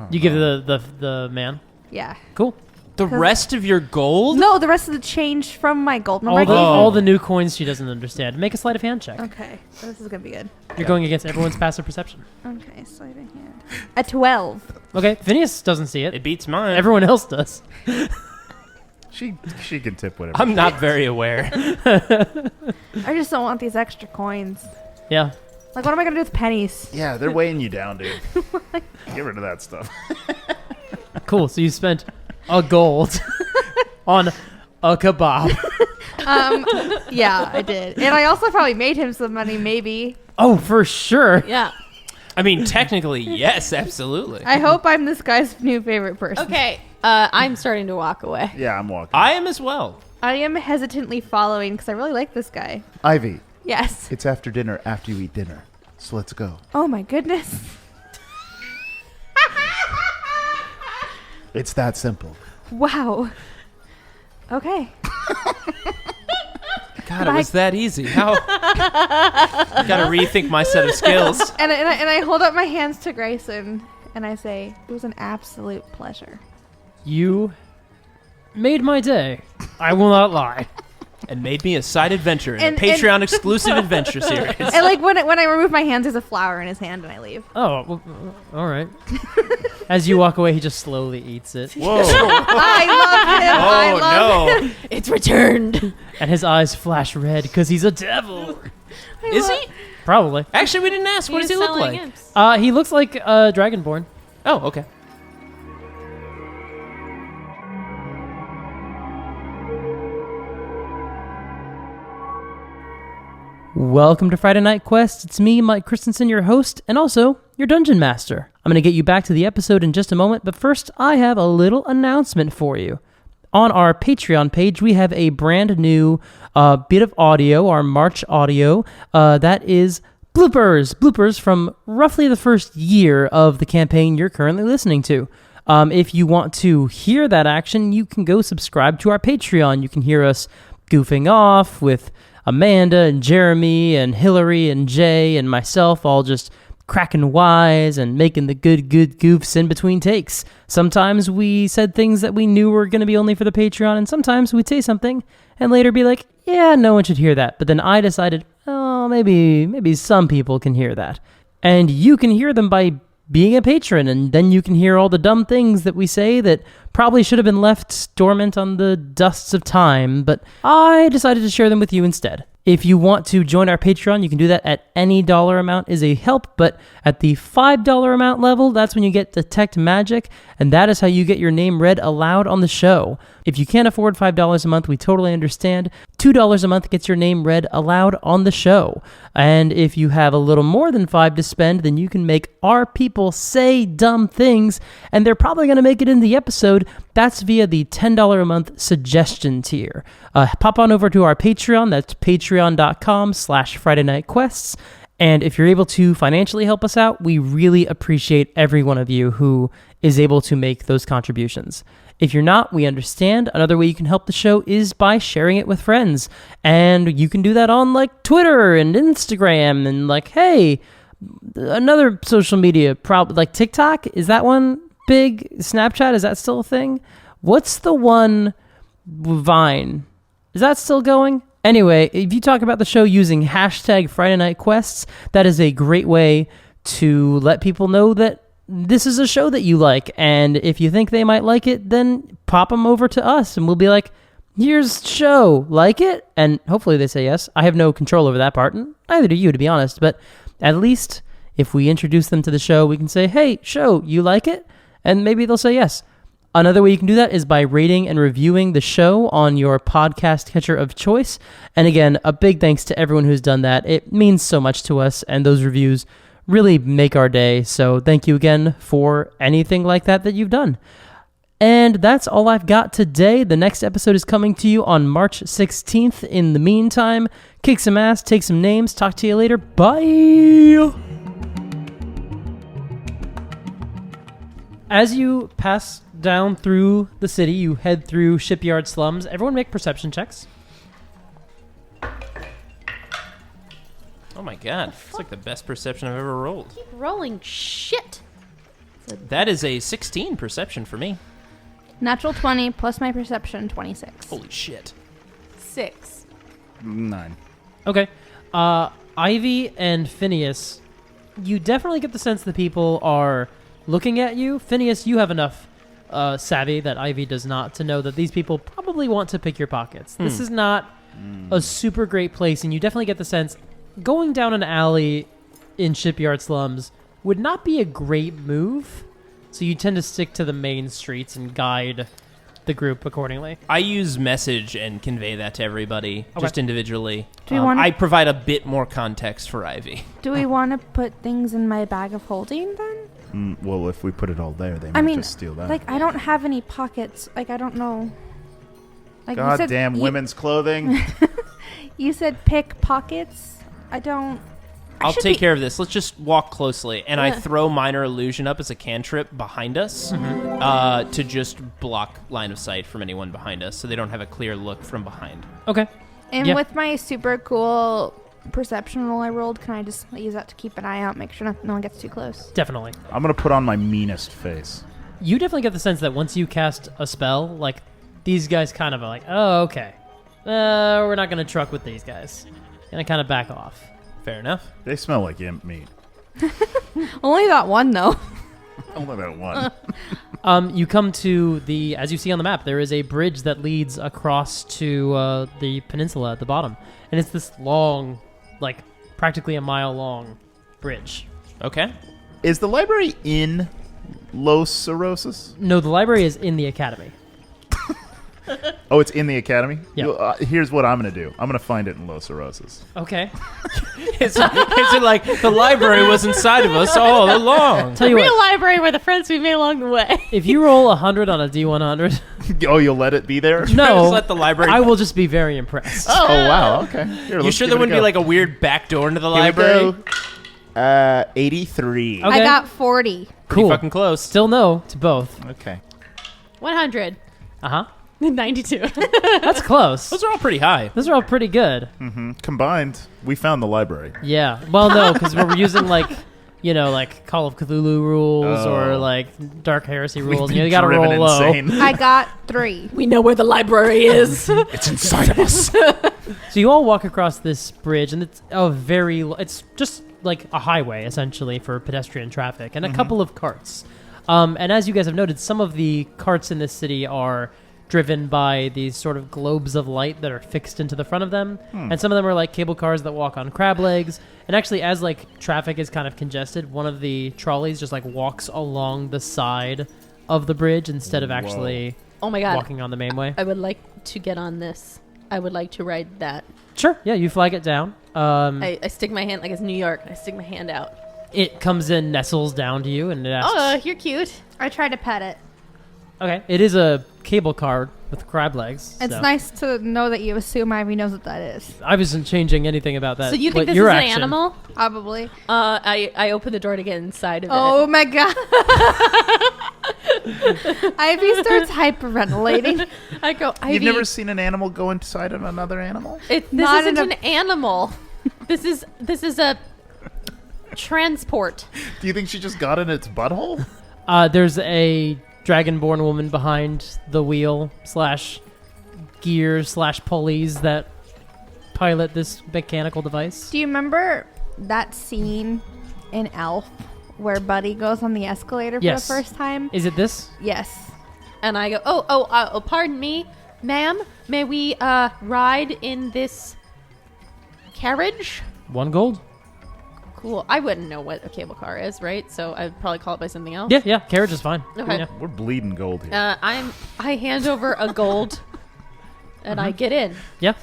You give the man. Yeah. Cool. The rest of your gold? No, the rest of the change from my gold. Remember I gave All the new coins she doesn't understand. Make a sleight of hand check. Okay, this is gonna be good. You're going against everyone's passive perception. Okay, sleight of hand. A 12. Okay, Phineas doesn't see it. It beats mine. Everyone else does. She can tip whatever. I'm not very aware. I just don't want these extra coins. Yeah. Like, what am I gonna do with pennies? Yeah, they're weighing you down, dude. Get rid of that stuff. Cool. So you spent a gold on a kebab. Yeah, I did. And I also probably made him some money, maybe. Oh, for sure. Yeah. I mean, technically, yes, absolutely. I hope I'm this guy's new favorite person. Okay, I'm starting to walk away. Yeah, I'm walking. I am as well. I am hesitantly following because I really like this guy. Ivy, Yes. it's after dinner, after you eat dinner. So let's go. Oh my goodness. It's that simple. Wow. Okay. God, it was that easy. How? Gotta rethink my set of skills. And I hold up my hands to Grayson and I say, it was an absolute pleasure. You made my day. I will not lie. And made me a side adventure in And- a Patreon exclusive adventure series. And like when I remove my hands, there's a flower in his hand and I leave. Oh, well, all right. As you walk away, he just slowly eats it. Whoa. I love him. I love him. It's returned. And his eyes flash red because he's a devil. Is he? Probably. Actually, we didn't ask. What does he look like? He looks like Dragonborn. Oh, okay. Welcome to Friday Night Quest. It's me, Mike Christensen, your host, and also your dungeon master. I'm going to get you back to the episode in just a moment, but first I have a little announcement for you. On our Patreon page, we have a brand new bit of audio, our March audio, that is bloopers from roughly the first year of the campaign you're currently listening to. If you want to hear that action, you can go subscribe to our Patreon. You can hear us goofing off with Amanda and Jeremy and Hillary and Jay and myself all just cracking wise and making the good goofs in between takes. Sometimes we said things that we knew were going to be only for the Patreon, and sometimes we'd say something and later be like, yeah, no one should hear that. But then I decided, oh, maybe some people can hear that. And you can hear them by being a patron, and then you can hear all the dumb things that we say that probably should have been left dormant on the dusts of time, but I decided to share them with you instead. If you want to join our Patreon, you can do that at any dollar amount is a help, but at the $5 amount level, that's when you get Detect Magic, and that is how you get your name read aloud on the show. If you can't afford $5 a month, we totally understand. $2 a month gets your name read aloud on the show. And if you have a little more than $5 to spend, then you can make our people say dumb things, and they're probably going to make it in the episode. That's via the $10 a month suggestion tier. Pop on over to our Patreon. That's patreon.com/Friday Night Quests. And if you're able to financially help us out, we really appreciate every one of you who is able to make those contributions. If you're not, we understand. Another way you can help the show is by sharing it with friends. And you can do that on like Twitter and Instagram and like, hey, another social media, like TikTok. Is that one big? Snapchat, is that still a thing? What's the one? Vine. Is that still going? Anyway, if you talk about the show using hashtag Friday Night Quests, that is a great way to let people know that this is a show that you like. And if you think they might like it, then pop them over to us and we'll be like, here's show, like it? And hopefully they say yes. I have no control over that part, and neither do you, to be honest. But at least if we introduce them to the show, we can say, hey, show, you like it? And maybe they'll say yes. Another way you can do that is by rating and reviewing the show on your podcast catcher of choice. And again, a big thanks to everyone who's done that. It means so much to us, and those reviews really make our day. So thank you again for anything like that you've done. And that's all I've got today. The next episode is coming to you on March 16th. In the meantime, kick some ass, take some names. Talk to you later. Bye! As you pass down through the city, you head through shipyard slums. Everyone make perception checks. Oh my god, it's like the best perception I've ever rolled. Keep rolling shit. That is a 16 perception for me. Natural 20 plus my perception, 26. Holy shit. 6. 9. Okay. Ivy and Phineus, you definitely get the sense that people are looking at you. Phineus, you have enough savvy that Ivy does not to know that these people probably want to pick your pockets. This is not a super great place, and you definitely get the sense going down an alley in shipyard slums would not be a great move, so you tend to stick to the main streets and guide the group accordingly. I use message and convey that to everybody, just individually. Do you wanna- I provide a bit more context for Ivy. Do we want to put things in my bag of holding then? Well, if we put it all there, they might just steal that. Like, I don't have any pockets. Like, I don't know. Like God you said, damn women's clothing. You said pick pockets. I don't. I'll take care of this. Let's just walk closely. And I throw Minor Illusion up as a cantrip behind us to just block line of sight from anyone behind us so they don't have a clear look from behind. Okay. And Yeah. with my super cool perception roll I rolled, can I just use that to keep an eye out, make sure no one gets too close? Definitely. I'm going to put on my meanest face. You definitely get the sense that once you cast a spell, like, these guys kind of are like, oh, okay. We're not going to truck with these guys. Gonna kind of back off. Fair enough. They smell like imp meat. Only that one, though. Only that one. You come to the, as you see on the map, there is a bridge that leads across to the peninsula at the bottom. And it's this long, like, practically a mile long bridge. Okay. Is the library in Los Sorosis? No, the library is in the academy. Oh, it's in the academy? Yeah. Here's what I'm going to do. I'm going to find it in Los Sorosis. Okay. Is it like the library was inside of us all along? Tell you Real what, library were the friends we made along the way. if you roll 100 on a D100, Oh, you'll let it be there? no, Just let the library. I will just be very impressed. Oh, wow. Okay. Here, You let's sure give there it a wouldn't be go. like a weird back door into the Here we library? go. 83. Okay. I got 40. Pretty Cool. fucking close. Still no to both. Okay. 100. Uh-huh. 92. That's close. Those are all pretty high. Those are all pretty good. Combined, we found the library. Yeah. Well, no, because we're using, like, you know, like Call of Cthulhu rules or, Oh. like, Dark Heresy We've rules. been You gotta driven roll low. insane. I got 3. We know where the library is. It's inside of us. So you all walk across this bridge, and it's it's just like a highway, essentially, for pedestrian traffic, and a couple of carts. And as you guys have noted, some of the carts in this city are driven by these sort of globes of light that are fixed into the front of them. And some of them are like cable cars that walk on crab legs. And actually, as like traffic is kind of congested, one of the trolleys just like walks along the side of the bridge instead of actually Oh my god. walking on the main way. I would like to get on this. I would like to ride that. Sure. Yeah, you flag it down. I stick my hand, like it's New York, I stick my hand out. It comes in, nestles down to you, and it asks... Oh, you're cute. I tried to pet it. Okay, it is a cable car with crab legs. It's so. nice to know that you assume Ivy knows what that is. I wasn't changing anything about that. So you think but this your is action, an animal? Probably. I open the door to get inside of Oh my god. Ivy starts hyperventilating. it. I go, Ivy, You've never seen an animal go inside of another animal? this Not isn't in an animal. This is a transport. Do you think she just got in its butthole? There's a Dragonborn woman behind the wheel / gears / pulleys that pilot this mechanical device. Do you remember that scene in Elf where Buddy goes on the escalator for Yes. the first time? Is it this? Yes. And I go, oh, pardon me, ma'am. May we ride in this carriage? 1 gold? Cool. I wouldn't know what a cable car is, right? So I'd probably call it by something else. Yeah, carriage is fine. Okay. Yeah. We're bleeding gold here. I hand over a gold, and I get in. Yeah.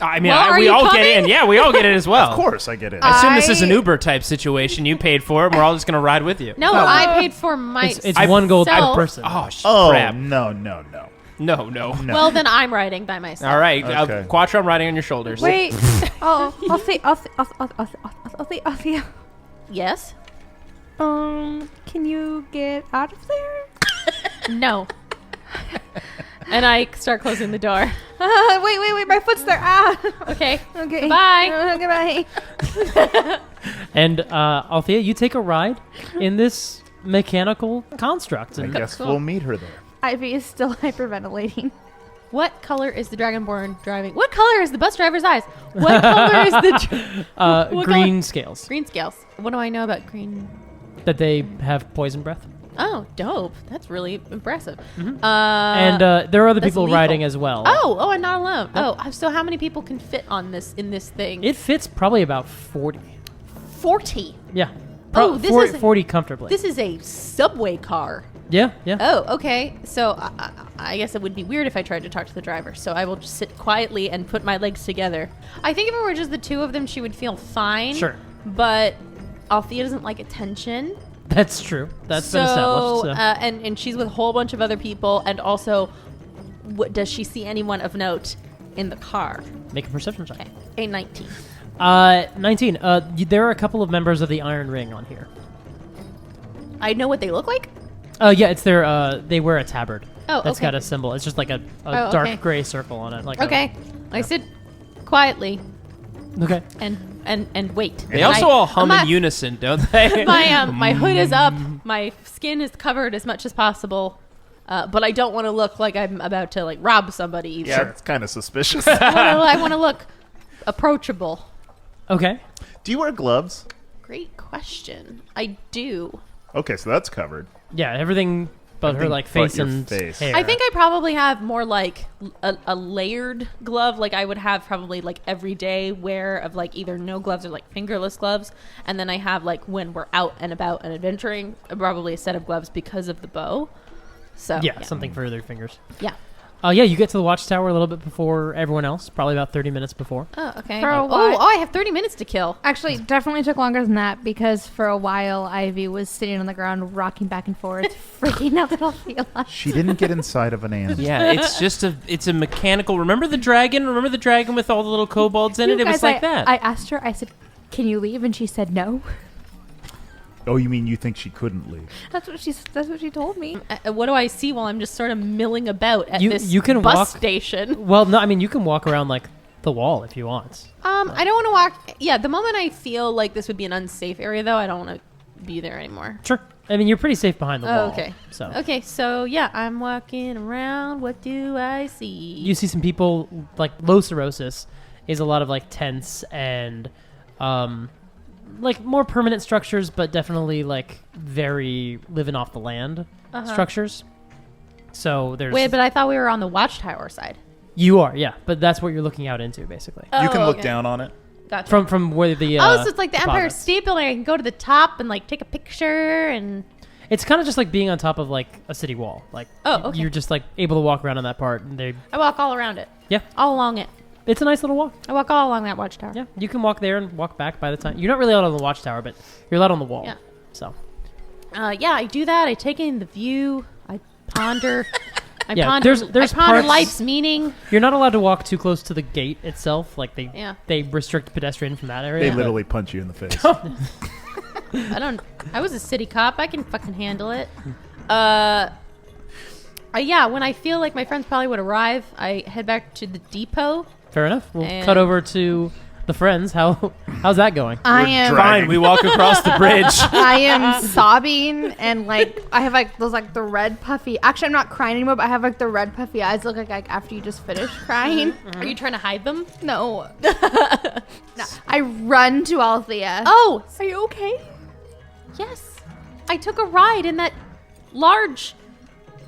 I mean, Well, are we you all get coming? in. Yeah, we all get in as well. Of course I get in. I assume this is an I- Uber type situation. You paid for it, and we're all just going to ride with you. No, I paid for It's myself. 1 gold per Self. person. Oh, Oh, crap. no. No. No. Well, then I'm riding by myself. All right. Okay. Quatra, I'm riding on your shoulders. Wait. Althea. Yes. Can you get out of there? No. And I start closing the door. Wait, my foot's there. Ah. Okay. Okay. Bye. Goodbye. And Althea, you take a ride in this mechanical construct. I And guess Cool. we'll meet her there. Ivy is still hyperventilating. What color is the Dragonborn driving? What color is the bus driver's eyes? What color is the what green color? scales. Green scales? What do I know about green? That they have poison breath. Oh, dope. That's really impressive. And there are other that's people lethal. riding as well. Oh, I'm not alone. Oh, so how many people can fit on this in this thing? It fits probably about 40. 40. Yeah. Oh, this 40, is- 40 comfortably. This is a subway car. Yeah. Oh, okay. So I guess it would be weird if I tried to talk to the driver. So I will just sit quietly and put my legs together. I think if it were just the two of them, she would feel fine. Sure. But Althea doesn't like attention. That's true. That's been established. So. And she's with a whole bunch of other people. And also, does she see anyone of note in the car? Make a perception check. Okay. A 19. 19. There are a couple of members of the Iron Ring on here. I know what they look like? Yeah, it's their. They wear a tabard. Oh, That's okay. got a symbol. It's just like a Oh, dark okay. gray circle on it. Like Okay. I sit quietly Okay. and wait. They And also I- all hum my- in unison, don't they? my hood is up. My skin is covered as much as possible. But I don't want to look like I'm about to like rob somebody. Either. Yeah, it's kind of suspicious. I want to look approachable. Okay. Do you wear gloves? Great question. I do. Okay, so that's covered. Yeah, everything but her Everything like but face your and face. hair. I think I probably have more like a layered glove. Like I would have probably like everyday wear of like either no gloves or like fingerless gloves. And then I have like when we're out and about and adventuring, probably a set of gloves because of the bow. So Yeah, something for their fingers. Yeah. Yeah, you get to the watchtower a little bit before everyone else, probably about 30 minutes before. Oh, okay. For a Oh, while- I have 30 minutes to kill. Actually, definitely took longer than that because for a while Ivy was sitting on the ground, rocking back and forth, freaking out that Althea left. She didn't get inside of an ant. Yeah, it's a mechanical. Remember the dragon? Remember the dragon with all the little kobolds in it? You It was guys, like that. I asked her, I said, "Can you leave?" And she said no. Oh, you mean you think she couldn't leave? That's what she told me. What do I see while I'm just sort of milling about at You- this you can bus walk- station? Well, no, I mean, you can walk around like the wall if you want. I don't want to walk. Yeah, the moment I feel like this would be an unsafe area, though, I don't want to be there anymore. Sure. I mean, you're pretty safe behind the wall. Okay. So Okay, so yeah, I'm walking around. What do I see? you see some people, like Low Sorosis is a lot of like tents and like more permanent structures, but definitely like very living off the land structures. So there's Wait, but I thought we were on the watchtower side. you are, yeah, but that's what you're looking out into basically. You can Oh, look okay. down on it. Gotcha. From where the Oh, so it's like the Empire deposits. State Building. I can go to the top and like take a picture and. It's kind of just like being on top of like a city wall. Like Oh, okay. you're just like able to walk around on that part, and I walk all around it. Yeah. All along it. it's a nice little walk. I walk all along that watchtower. Yeah, you can walk there and walk back by the time you're not really out on the watchtower, but you're out on the wall. Yeah. So Yeah, I do that. I take in the view. I ponder. I Yeah, ponder. there's I ponder parts- life's meaning. you're not allowed to walk too close to the gate itself. Like Yeah. they restrict pedestrian from that area. They but- literally punch you in the face. I was a city cop. I can fucking handle it. Yeah, when I feel like my friends probably would arrive, I head back to the depot. Fair enough. We'll And- cut over to the friends. How's that going? I am. dragging. Fine, we walk across the bridge. I am sobbing and like I have like those like the red puffy. Actually, I'm not crying anymore, but I have like the red puffy eyes look like after you just finished crying. Are you trying to hide them? No. No. I run to Althea. Oh, Are you okay? yes. I took a ride in that large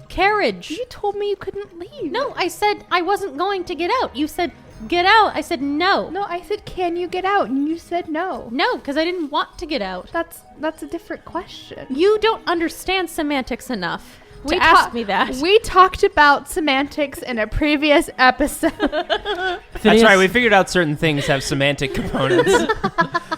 carriage. You told me you couldn't leave. No, I said I wasn't going to get out. You said get out. I said no. No, I said, "Can you get out?" And you said no. No, because I didn't want to get out. That's a different question. You don't understand semantics enough to ask me that. We talked about semantics in a previous episode. That's Phineas- right. We figured out certain things have semantic components.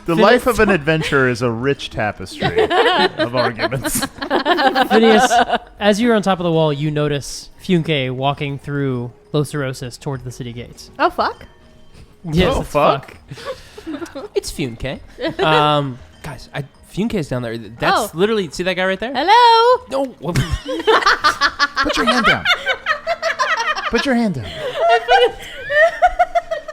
The life of an adventurer is a rich tapestry of arguments. Phineas, as you're on top of the wall, you notice Funke walking through Los Sorosis towards the city gates. Oh fuck! Yes, Oh, it's fuck. It's Funke. Guys, Funke's down there. That's Oh. literally, see that guy right there? Hello. No. Put your hand down. Put your hand down.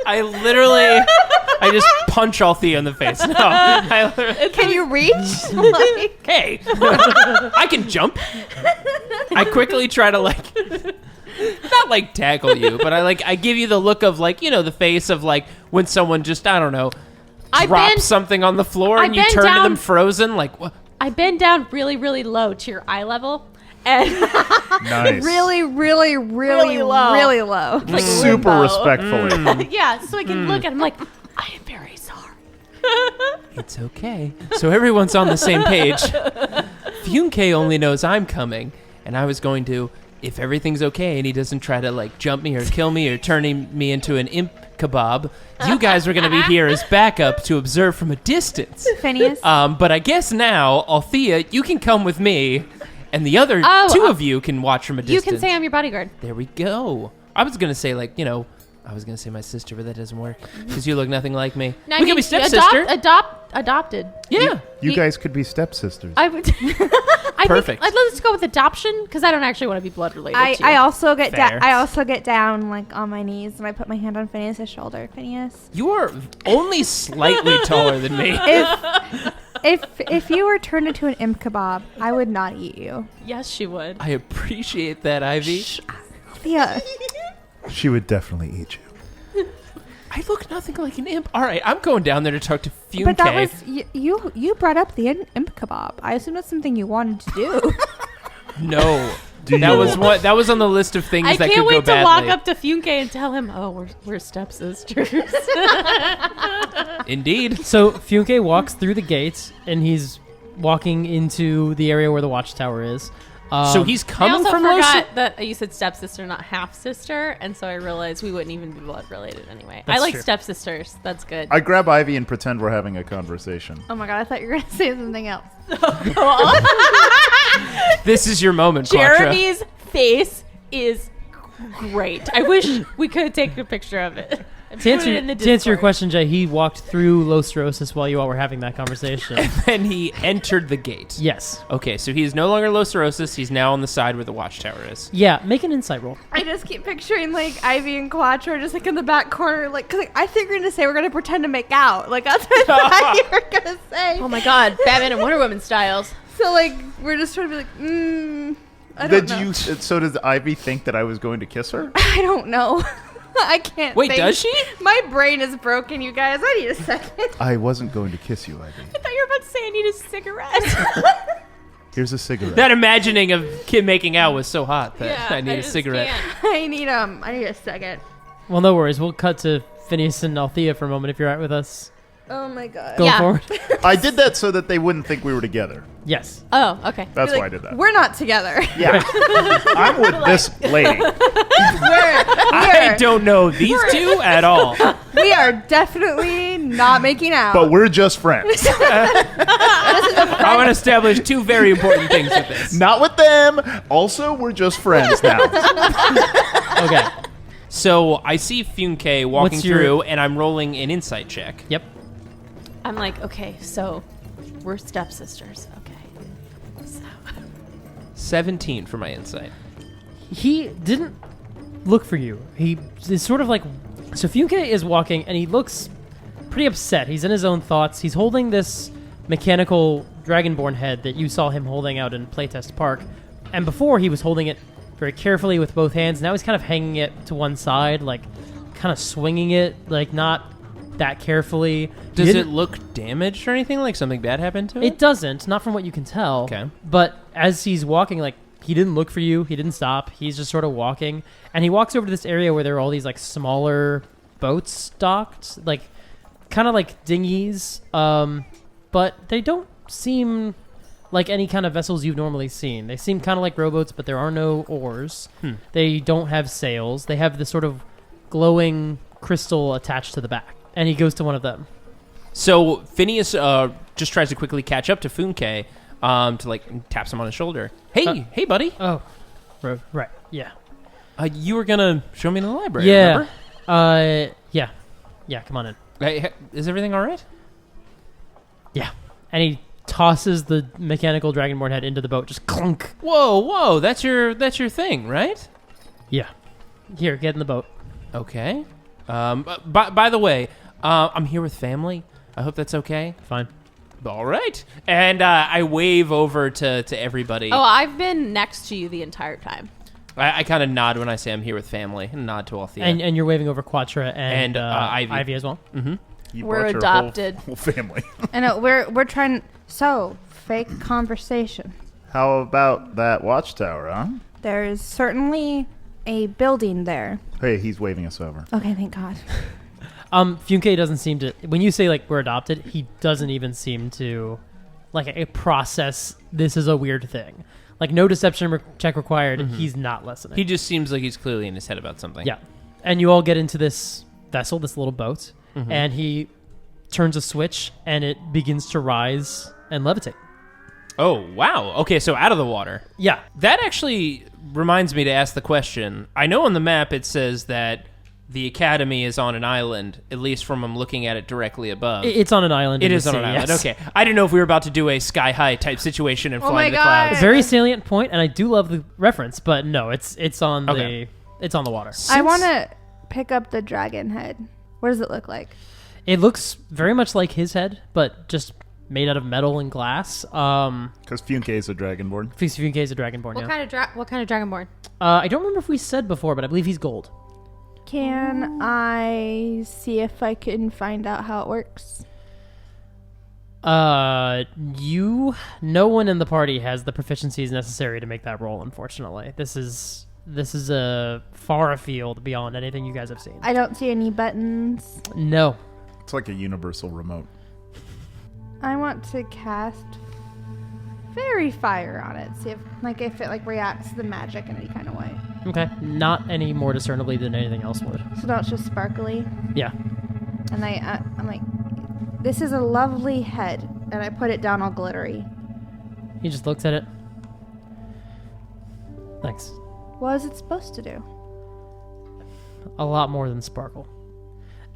I just punch Althea in the face. No. I literally, Can you reach? Like, hey, I can jump. I quickly try to like, not like tackle you, but I give you the look of like, you know, the face of like when someone just, I don't know, I drops bend- something on the floor I and you bend turn to down- them frozen. Like, what? I bend down really, really low to your eye level, and Nice. really, really, really, Really low. really low. like Super limbo. respectfully. Yeah, so I can look at him like, I am very sorry. It's okay. So everyone's on the same page. Funke only knows I'm coming, and I was going to, if everything's okay and he doesn't try to like jump me or kill me or turning me into an imp kebab, you guys are going to be here as backup to observe from a distance. Phineas. But I guess now, Althea, you can come with me, and the other Oh, two of you can watch from a You distance. can say I'm your bodyguard. There we go. I was gonna say I was gonna say my sister, but that doesn't work because you look nothing like me. Now We can be stepsister. Adopted. Yeah. You guys could be stepsisters. I would. Perfect. Let's go with adoption because I don't actually want to be blood related. to you. I also get Fair. I also get down like on my knees and I put my hand on Phineas' shoulder. Phineas, You are only slightly taller than me. if you were turned into an imp kebab, I would not eat you. Yes, she would. I appreciate that, Ivy. Althea, She would definitely eat you. I look nothing like an imp. All right, I'm going down there to talk to Fume but that K. was you brought up the imp kebab. I assume that's something you wanted to do. No. Do That you- was what. That was on the list of things I that can't could go wait to badly. walk up to Funke and tell him, "Oh, we're stepsisters." Indeed. So Funke walks through the gates, and he's walking into the area where the watchtower is. So he's I coming also from forgot that you said stepsister, not half sister, and so I realized we wouldn't even be blood related anyway. I That's like true. stepsisters. That's good. I grab Ivy and pretend we're having a conversation. Oh my god, I thought you were gonna say something else. This is your moment, Quatra. Jeremy's face is great. I wish we could take a picture of it. and To put it in the answer your Discord. question, Jay, he walked through Sorosis while you all were having that conversation. And he entered the gate. Yes. Okay, so he is no longer Sorosis. He's now on the side where the watchtower is. Yeah, make an insight roll. I just keep picturing like Ivy and Quatra just like in the back corner, like because I think you're gonna say we're gonna pretend to make out, like that's what I thought you were gonna say. Oh my god, Batman and Wonder Woman styles. So like we're just trying to be like, I don't know. So does Ivy think that I was going to kiss her? I don't know. I can't. Wait, think. does she? My brain is broken, you guys. I need a second. I wasn't going to kiss you, Ivy. I thought you were about to say I need a cigarette. Here's a cigarette. That imagining of kid making out was so hot that Yeah, I need a just cigarette. can't. I need a second. Well, no worries. We'll cut to Phineas and Althea for a moment if you're all right with us. Oh my god. Go Yeah. forward. I did that so that they wouldn't think we were together. Yes. Oh, okay. That's Be why I like, did that. We're not together. Yeah. I'm with this lady. I don't know these two at all. We are definitely not making out. But we're just friends. I want to establish two very important things with this. Not with them. Also, we're just friends now. Okay. So I see Funke walking What's your- through, and I'm rolling an insight check. Yep. I'm like, okay, so we're stepsisters. Okay. So, 17 for my insight. He didn't look for you. He is sort of like... So Funke is walking, and he looks pretty upset. He's in his own thoughts. He's holding this mechanical Dragonborn head that you saw him holding out in Playtest Park. And before, he was holding it very carefully with both hands. Now he's kind of hanging it to one side, like kind of swinging it, like not that carefully. Does He it didn't- look damaged or anything? Like something bad happened to it? It doesn't, not from what you can tell. Okay. But as he's walking, like, he didn't look for you. He didn't stop. He's just sort of walking. And he walks over to this area where there are all these, like, smaller boats docked, like, kind of like dinghies. But they don't seem like any kind of vessels you've normally seen. They seem kind of like rowboats, but there are no oars. They don't have sails. They have this sort of glowing crystal attached to the back. And he goes to one of them. So Phineas just tries to quickly catch up to Funke, to like taps him on his shoulder. Hey, hey, buddy. Oh, right. Yeah. You were gonna show me the library. Yeah. Remember? Yeah, come on in. Hey, is everything all right? Yeah. And he tosses the mechanical Dragonborn head into the boat, just clunk. Whoa! That's your thing, right? Yeah. Here, get in the boat. Okay. By the way, I'm here with family. I hope that's okay. Fine. All right. And I wave over to everybody. oh, I've been next to you the entire time. I kind of nod when I say I'm here with family, and nod to Althea. And you're waving over Quatra and Ivy. as well. You We're brought your adopted. whole family. I know we're trying. So fake conversation. How about that watchtower, huh? There is certainly a building there. Hey, he's waving us over. Okay, thank God. Funke doesn't seem to... When you say, like, we're adopted, he doesn't even seem to, like, a process, this is a weird thing. Like, no deception check required. He's not listening. he just seems like he's clearly in his head about something. Yeah. And you all get into this vessel, this little boat, and he turns a switch, and it begins to rise and levitate. Oh, wow. Okay, so out of the water. Yeah. That actually reminds me to ask the question. I know on the map it says that the academy is on an island, at least from I'm looking at it directly above. It's on an island. It in is the on sea, an island. yes. Okay. I didn't know if we were about to do a sky high type situation and Oh fly my to the God. clouds. Very salient point, and I do love the reference, but no, it's on Okay. it's on the water. I want to pick up the dragon head. What does it look like? It looks very much like his head, but just made out of metal and glass. Because Funke is a Dragonborn. Funke is a Dragonborn, What yeah. kind of dragonborn? I don't remember if we said before, but I believe he's gold. Can I see if I can find out how it works? No one in the party has the proficiencies necessary to make that roll, unfortunately. This is a far afield beyond anything you guys have seen. I don't see any buttons. No. It's like a universal remote. I want to cast Fairy Fire on it. See if it reacts to the magic in any kind of way. Okay. Not any more discernibly than anything else would. So now it's just sparkly. Yeah. And I'm like, this is a lovely head. And I put it down all glittery. He just looks at it. Thanks. What is it supposed to do? A lot more than sparkle.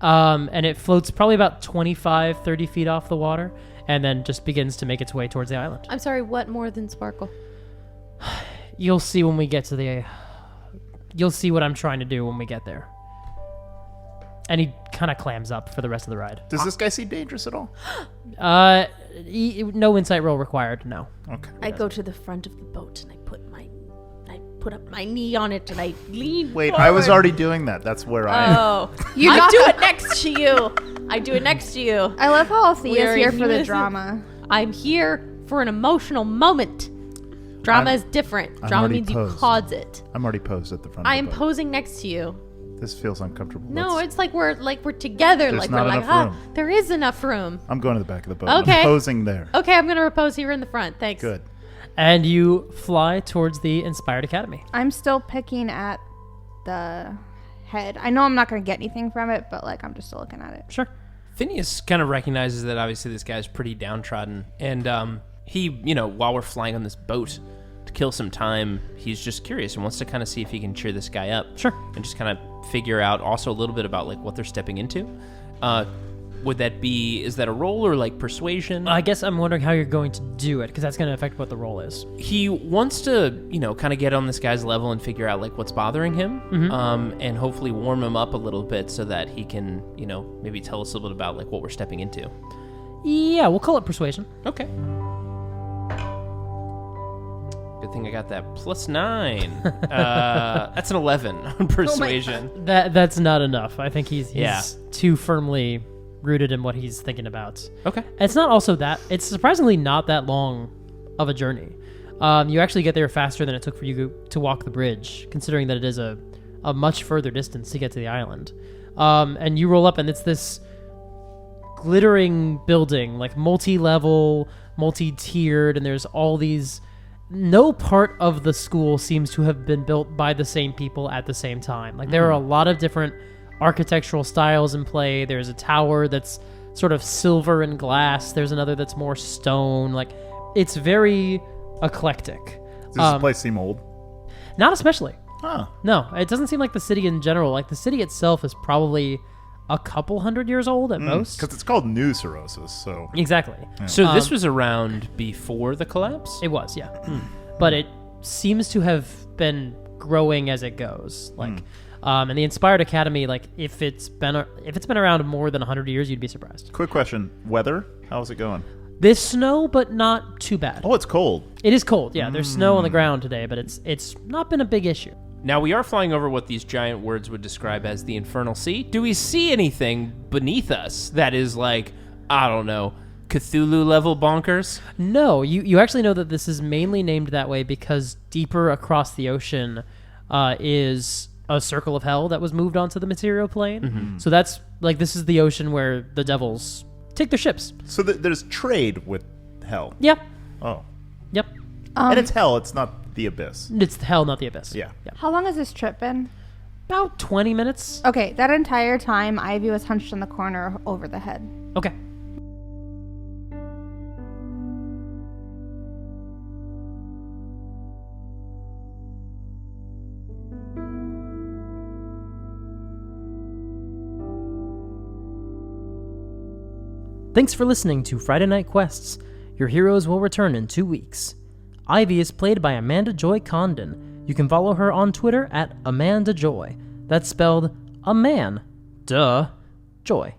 And it floats probably about 25, 30 feet off the water, and then just begins to make its way towards the island. I'm sorry, what more than sparkle? You'll see when we get to the... You'll see what I'm trying to do when we get there. And he kind of clams up for the rest of the ride. Does this guy seem dangerous at all? No insight roll required, no. Okay. I go to the front of the boat and I put up my knee on it and I lean Wait, forward. I was already doing that. That's where I am. Oh. I do it next to you. I do it next to you. I love how Althea is We're here for the innocent. drama. I'm here for an emotional moment. Drama I'm- is different. I'm Drama already means posed. you cause it. I'm already posed at the front I of am the boat. posing next to you. This feels uncomfortable. No, Let's- it's like we're together. There's Like not we're like, enough room. there is enough room. I'm going to the back of the boat. Okay. I'm posing there. Okay, I'm gonna repose here in the front. Thanks. Good. And you fly towards the Inspired Academy. I'm still picking at the head. I know I'm not going to get anything from it, but I'm just still looking at it. Sure. Phineas kind of recognizes that obviously this guy's pretty downtrodden, and he, while we're flying on this boat to kill some time, he's just curious and wants to kind of see if he can cheer this guy up. Sure. And just kind of figure out also a little bit about what they're stepping into. Is that a roll or persuasion? I guess I'm wondering how you're going to do it, because that's going to affect what the roll is. He wants to, kind of get on this guy's level and figure out what's bothering him, and hopefully warm him up a little bit so that he can, maybe tell us a little bit about what we're stepping into. Yeah, we'll call it Persuasion. Okay. Good thing I got that +9. That's an 11 on persuasion. That's not enough. I think he's Yeah. too firmly rooted in what he's thinking about. Okay. It's not also that. It's surprisingly not that long of a journey. You actually get there faster than it took for you to walk the bridge, considering that it is a much further distance to get to the island. And you roll up, and it's this glittering building, multi-level, multi-tiered, and there's all these... No part of the school seems to have been built by the same people at the same time. There are a lot of different architectural styles in play. There's a tower that's sort of silver and glass. There's another that's more stone. It's very eclectic. Does this place seem old? Not especially. Huh. No, it doesn't seem like the city in general. The city itself is probably a couple hundred years old at most. Because it's called New Sorosis, so... Exactly. So this was around before the collapse? It was, yeah. But it seems to have been growing as it goes. And the Inspired Academy, if it's been around more than 100 years, you'd be surprised. Quick question. Weather? How's it going? There's snow, but not too bad. Oh, it's cold. It is cold, yeah. There's snow on the ground today, but it's not been a big issue. Now, we are flying over what these giant words would describe as the Infernal Sea. Do we see anything beneath us that is I don't know, Cthulhu-level bonkers? No, you actually know that this is mainly named that way because deeper across the ocean is a circle of hell that was moved onto the material plane. Mm-hmm. So that's, this is the ocean where the devils take their ships. So there's trade with hell. Yep. Oh. Yep. And it's hell. It's not the abyss. It's the hell, not the abyss. Yeah. How long has this trip been? About 20 minutes. Okay, that entire time, Ivy was hunched in the corner over the head. Okay. Thanks for listening to Friday Night Quests. Your heroes will return in 2 weeks. Ivy is played by Amanda Joy Condon. You can follow her on Twitter at Amanda Joy. That's spelled Joy.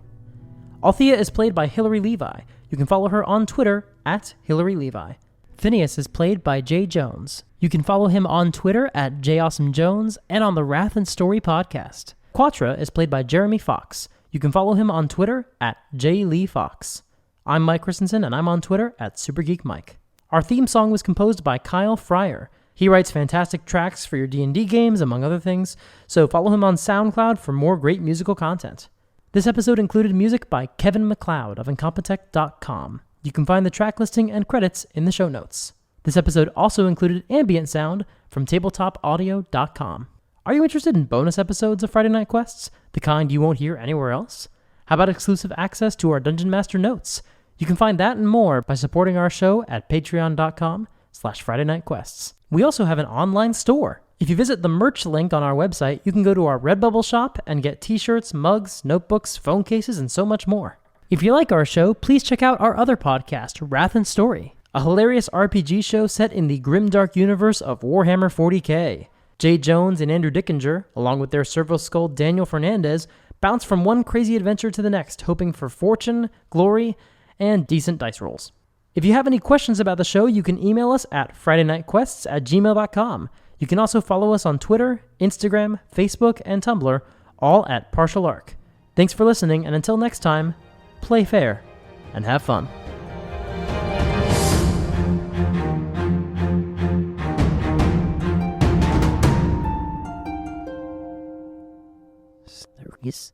Althea is played by Hilary Levi. You can follow her on Twitter at Hilary Levi. Phineus is played by Jay Jones. You can follow him on Twitter at JAwesomeJones and on the Wrath and Story podcast. Quatra is played by Jeremy Fox. You can follow him on Twitter at JLeeFox. I'm Mike Christensen, and I'm on Twitter at SuperGeekMike. Our theme song was composed by Khyle Fryer. He writes fantastic tracks for your D&D games, among other things, so follow him on SoundCloud for more great musical content. This episode included music by Kevin MacLeod of Incompetech.com. You can find the track listing and credits in the show notes. This episode also included ambient sound from tabletopaudio.com. Are you interested in bonus episodes of Friday Night Quests, the kind you won't hear anywhere else? How about exclusive access to our Dungeon Master notes? You can find that and more by supporting our show at patreon.com/Friday Night Quests. We also have an online store. If you visit the merch link on our website, you can go to our Redbubble shop and get t-shirts, mugs, notebooks, phone cases, and so much more. If you like our show, please check out our other podcast, Wrath and Story, a hilarious RPG show set in the grimdark universe of Warhammer 40k. Jay Jones and Andrew Dickinger, along with their Servo Skull Daniel Fernandez, bounce from one crazy adventure to the next, hoping for fortune, glory, and decent dice rolls. If you have any questions about the show, you can email us at FridayNightQuests@gmail.com. You can also follow us on Twitter, Instagram, Facebook, and Tumblr, all at Partial Arc. Thanks for listening, and until next time, play fair and have fun. Sorosis,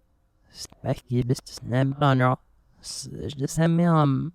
Specubus, Snabonor, Slam